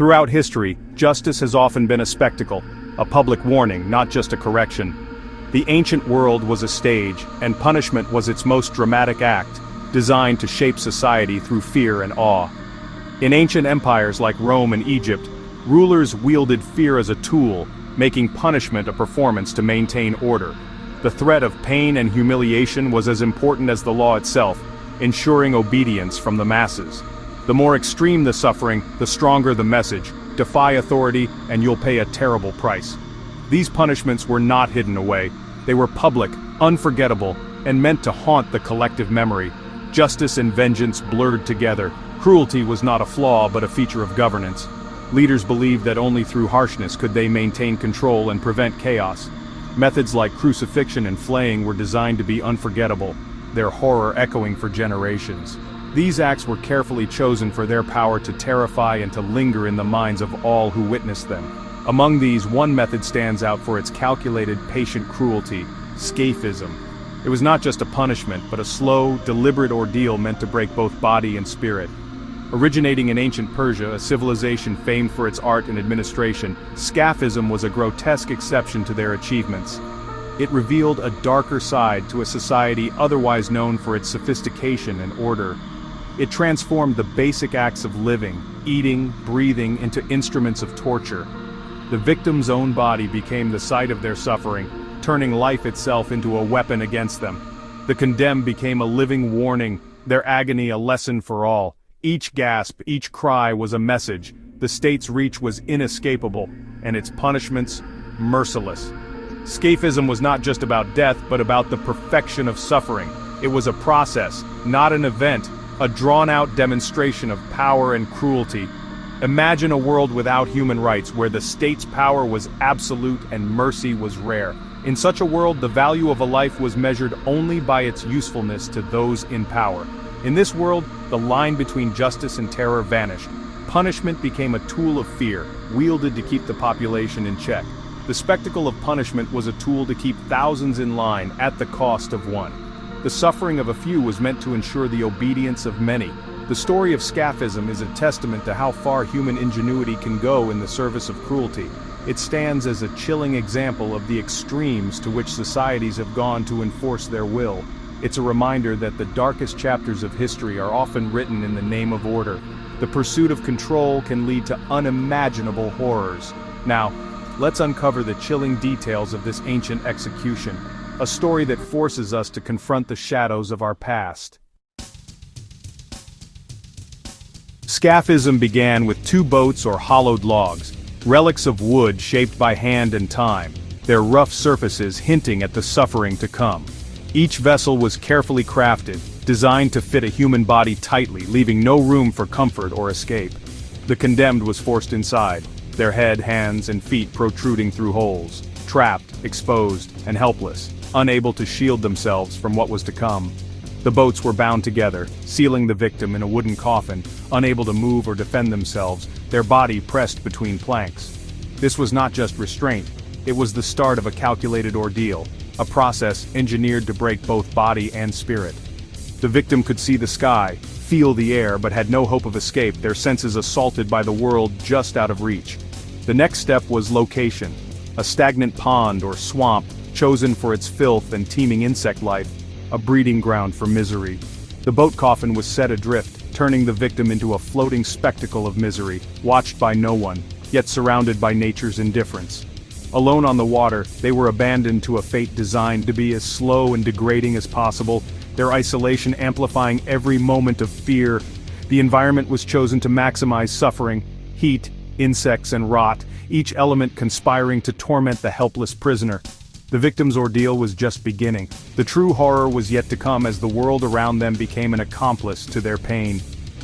Throughout history, justice has often been a spectacle, a public warning, not just a correction. The ancient world was a stage, and punishment was its most dramatic act, designed to shape society through fear and awe. In ancient empires like Rome and Egypt, rulers wielded fear as a tool, making punishment a performance to maintain order. The threat of pain and humiliation was as important as the law itself, ensuring obedience from the masses. The more extreme the suffering, the stronger the message: defy authority and you'll pay a terrible price. These punishments were not hidden away. They were public, unforgettable, and meant to haunt the collective memory. Justice and vengeance blurred together. Cruelty was not a flaw but a feature of governance. Leaders believed that only through harshness could they maintain control and prevent chaos. Methods like crucifixion and flaying were designed to be unforgettable, their horror echoing for generations. These acts were carefully chosen for their power to terrify and to linger in the minds of all who witnessed them. Among these, one method stands out for its calculated, patient cruelty: Scaphism. It was not just a punishment, but a slow, deliberate ordeal meant to break both body and spirit. Originating in ancient Persia, a civilization famed for its art and administration, Scaphism was a grotesque exception to their achievements. It revealed a darker side to a society otherwise known for its sophistication and order. It transformed the basic acts of living, eating, breathing into instruments of torture. The victim's own body became the site of their suffering, turning life itself into a weapon against them. The condemned became a living warning, their agony a lesson for all. Each gasp, each cry was a message. The state's reach was inescapable, and its punishments merciless. Scaphism was not just about death, but about the perfection of suffering. It was a process, not an event, a drawn-out demonstration of power and cruelty. Imagine a world without human rights, where the state's power was absolute and mercy was rare. In such a world, the value of a life was measured only by its usefulness to those in power. In this world, the line between justice and terror vanished. Punishment became a tool of fear, wielded to keep the population in check. The spectacle of punishment was a tool to keep thousands in line at the cost of one. The suffering of a few was meant to ensure the obedience of many. The story of Scaphism is a testament to how far human ingenuity can go in the service of cruelty. It stands as a chilling example of the extremes to which societies have gone to enforce their will. It's a reminder that the darkest chapters of history are often written in the name of order. The pursuit of control can lead to unimaginable horrors. Now, let's uncover the chilling details of this ancient execution, a story that forces us to confront the shadows of our past. Scaphism began with two boats or hollowed logs, relics of wood shaped by hand and time, their rough surfaces hinting at the suffering to come. Each vessel was carefully crafted, designed to fit a human body tightly, leaving no room for comfort or escape. The condemned was forced inside, their head, hands, and feet protruding through holes, trapped, exposed, and helpless, unable to shield themselves from what was to come. The boats were bound together, sealing the victim in a wooden coffin, unable to move or defend themselves, their body pressed between planks. This was not just restraint, it was the start of a calculated ordeal, a process engineered to break both body and spirit. The victim could see the sky, feel the air, but had no hope of escape, their senses assaulted by the world just out of reach. The next step was location, a stagnant pond or swamp, chosen for its filth and teeming insect life, a breeding ground for misery. The boat coffin was set adrift, turning the victim into a floating spectacle of misery, watched by no one, yet surrounded by nature's indifference. Alone on the water, they were abandoned to a fate designed to be as slow and degrading as possible, their isolation amplifying every moment of fear. The environment was chosen to maximize suffering: heat, insects, and rot, each element conspiring to torment the helpless prisoner. The victim's ordeal was just beginning. The true horror was yet to come as the world around them became an accomplice to their pain.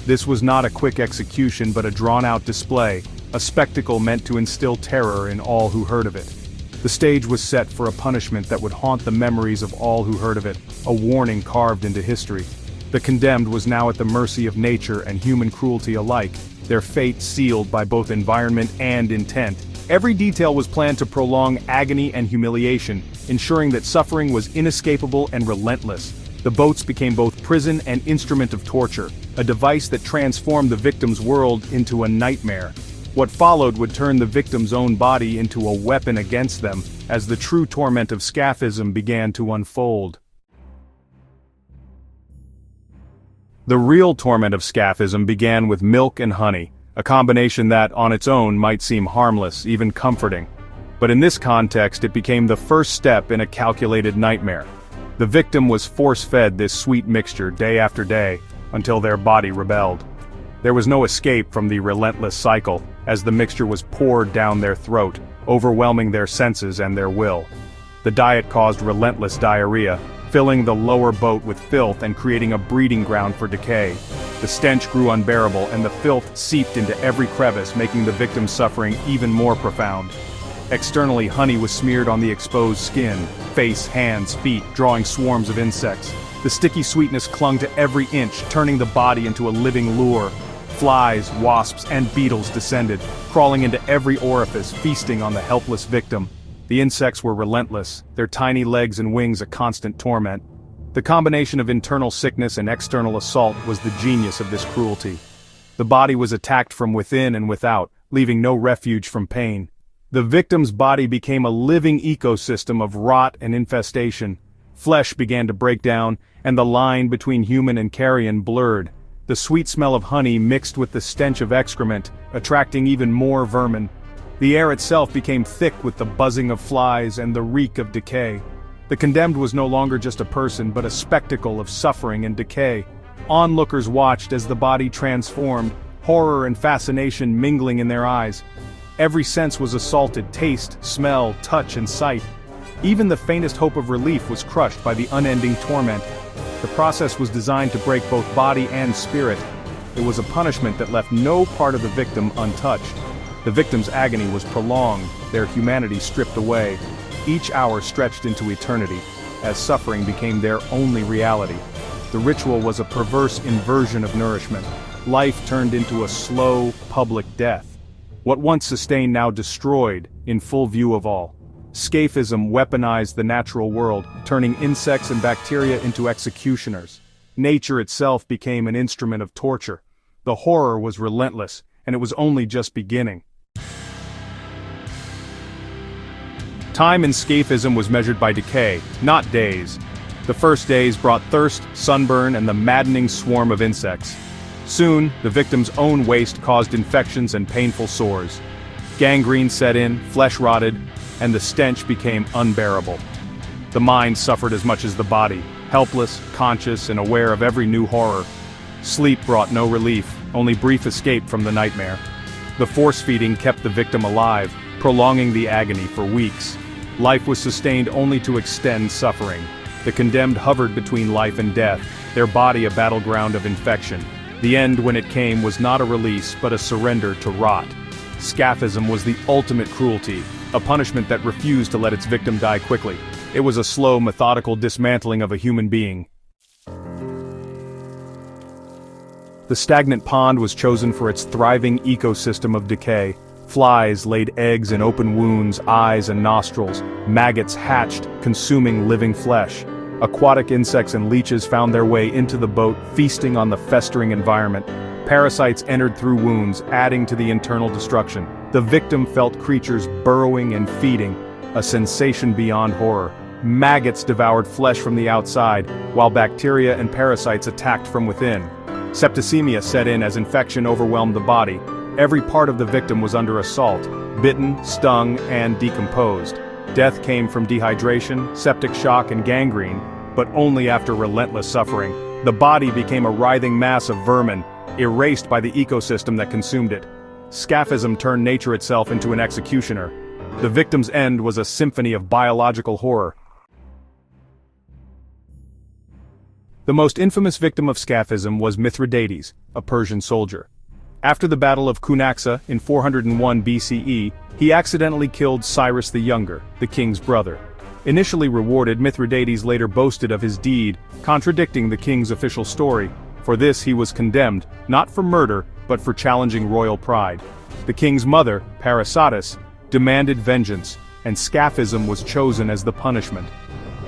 This was not a quick execution but a drawn-out display, a spectacle meant to instill terror in all who heard of it. The stage was set for a punishment that would haunt the memories of all who heard of it, a warning carved into history. The condemned was now at the mercy of nature and human cruelty alike, their fate sealed by both environment and intent. Every detail was planned to prolong agony and humiliation, ensuring that suffering was inescapable and relentless. The boats became both prison and instrument of torture, a device that transformed the victim's world into a nightmare. What followed would turn the victim's own body into a weapon against them, as the true torment of Scaphism began to unfold. The real torment of Scaphism began with milk and honey, a combination that, on its own, might seem harmless, even comforting. But in this context, it became the first step in a calculated nightmare. The victim was force-fed this sweet mixture day after day, until their body rebelled. There was no escape from the relentless cycle, as the mixture was poured down their throat, overwhelming their senses and their will. The diet caused relentless diarrhea, filling the lower boat with filth and creating a breeding ground for decay. The stench grew unbearable, and the filth seeped into every crevice, making the victim's suffering even more profound. Externally, honey was smeared on the exposed skin, face, hands, feet, drawing swarms of insects. The sticky sweetness clung to every inch, turning the body into a living lure. Flies, wasps, and beetles descended, crawling into every orifice, feasting on the helpless victim. The insects were relentless, their tiny legs and wings a constant torment. The combination of internal sickness and external assault was the genius of this cruelty. The body was attacked from within and without, leaving no refuge from pain. The victim's body became a living ecosystem of rot and infestation. Flesh began to break down, and the line between human and carrion blurred. The sweet smell of honey mixed with the stench of excrement, attracting even more vermin. The air itself became thick with the buzzing of flies and the reek of decay. The condemned was no longer just a person, but a spectacle of suffering and decay. Onlookers watched as the body transformed, horror and fascination mingling in their eyes. Every sense was assaulted: taste, smell, touch, and sight. Even the faintest hope of relief was crushed by the unending torment. The process was designed to break both body and spirit. It was a punishment that left no part of the victim untouched. The victim's agony was prolonged, their humanity stripped away. Each hour stretched into eternity, as suffering became their only reality. The ritual was a perverse inversion of nourishment. Life turned into a slow, public death. What once sustained now destroyed, in full view of all. Scaphism weaponized the natural world, turning insects and bacteria into executioners. Nature itself became an instrument of torture. The horror was relentless, and it was only just beginning. Time in Scaphism was measured by decay, not days. The first days brought thirst, sunburn, and the maddening swarm of insects. Soon, the victim's own waste caused infections and painful sores. Gangrene set in, flesh rotted, and the stench became unbearable. The mind suffered as much as the body, helpless, conscious, and aware of every new horror. Sleep brought no relief, only brief escape from the nightmare. The force-feeding kept the victim alive, prolonging the agony for weeks. Life was sustained only to extend suffering. The condemned hovered between life and death, their body a battleground of infection. The end, when it came, was not a release, but a surrender to rot. Scaphism was the ultimate cruelty, a punishment that refused to let its victim die quickly. It was a slow, methodical dismantling of a human being. The stagnant pond was chosen for its thriving ecosystem of decay. Flies laid eggs in open wounds, eyes and nostrils. Maggots hatched, consuming living flesh. Aquatic insects and leeches found their way into the boat, feasting on the festering environment. Parasites entered through wounds, adding to the internal destruction. The victim felt creatures burrowing and feeding, a sensation beyond horror. Maggots devoured flesh from the outside, while bacteria and parasites attacked from within. Septicemia set in as infection overwhelmed the body. Every part of the victim was under assault, bitten, stung, and decomposed. Death came from dehydration, septic shock, and gangrene, but only after relentless suffering. The body became a writhing mass of vermin, erased by the ecosystem that consumed it. Scaphism turned nature itself into an executioner. The victim's end was a symphony of biological horror. The most infamous victim of Scaphism was Mithridates, a Persian soldier. After the Battle of Cunaxa in 401 BCE, he accidentally killed Cyrus the Younger, the king's brother. Initially rewarded, Mithridates later boasted of his deed, contradicting the king's official story. For this he was condemned, not for murder, but for challenging royal pride. The king's mother, Preceded, demanded vengeance, and Scaphism was chosen as the punishment.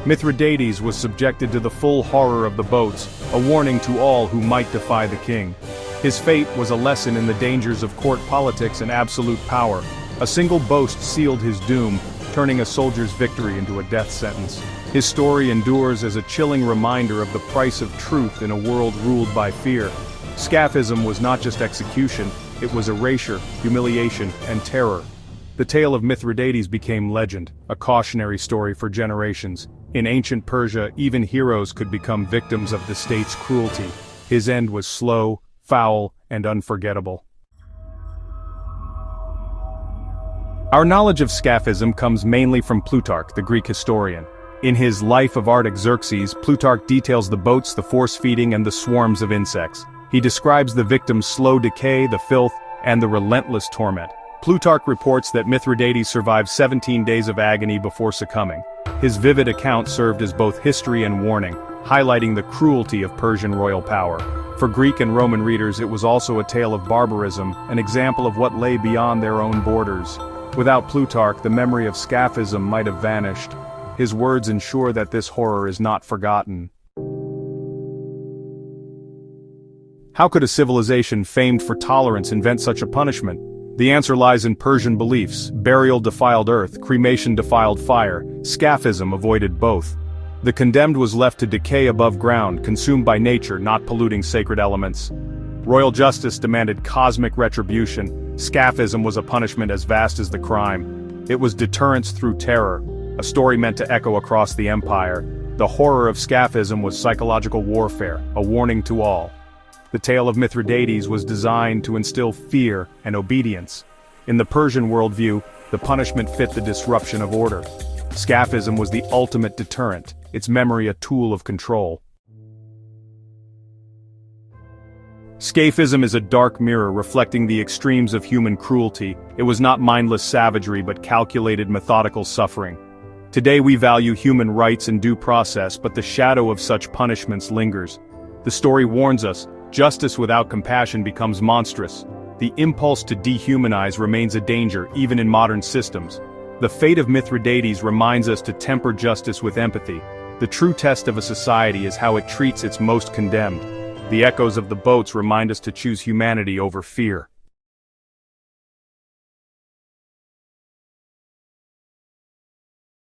Mithridates was subjected to the full horror of the boats, a warning to all who might defy the king. His fate was a lesson in the dangers of court politics and absolute power. A single boast sealed his doom, turning a soldier's victory into a death sentence. His story endures as a chilling reminder of the price of truth in a world ruled by fear. Scaphism was not just execution, it was erasure, humiliation, and terror. The tale of Mithridates became legend, a cautionary story for generations. In ancient Persia, even heroes could become victims of the state's cruelty. His end was slow, foul, and unforgettable. Our knowledge of Scaphism comes mainly from Plutarch, the Greek historian. In his Life of Artaxerxes, Plutarch details the boats, the force-feeding, and the swarms of insects. He describes the victims' slow decay, the filth, and the relentless torment. Plutarch reports that Mithridates survived 17 days of agony before succumbing. His vivid account served as both history and warning, highlighting the cruelty of Persian royal power. For Greek and Roman readers, it was also a tale of barbarism, an example of what lay beyond their own borders. Without Plutarch, the memory of Scaphism might have vanished. His words ensure that this horror is not forgotten. How could a civilization famed for tolerance invent such a punishment? The answer lies in Persian beliefs. Burial defiled earth, cremation defiled fire. Scaphism avoided both. The condemned was left to decay above ground, consumed by nature, not polluting sacred elements. Royal justice demanded cosmic retribution. Scaphism was a punishment as vast as the crime. It was deterrence through terror, a story meant to echo across the empire. The horror of Scaphism was psychological warfare, a warning to all. The tale of Mithridates was designed to instill fear and obedience. In the Persian worldview, the punishment fit the disruption of order. Scaphism was the ultimate deterrent, its memory a tool of control. Scaphism is a dark mirror reflecting the extremes of human cruelty. It was not mindless savagery but calculated methodical suffering. Today we value human rights and due process, but the shadow of such punishments lingers. The story warns us, justice without compassion becomes monstrous. The impulse to dehumanize remains a danger even in modern systems. The fate of Mithridates reminds us to temper justice with empathy. The true test of a society is how it treats its most condemned. The echoes of the boats remind us to choose humanity over fear.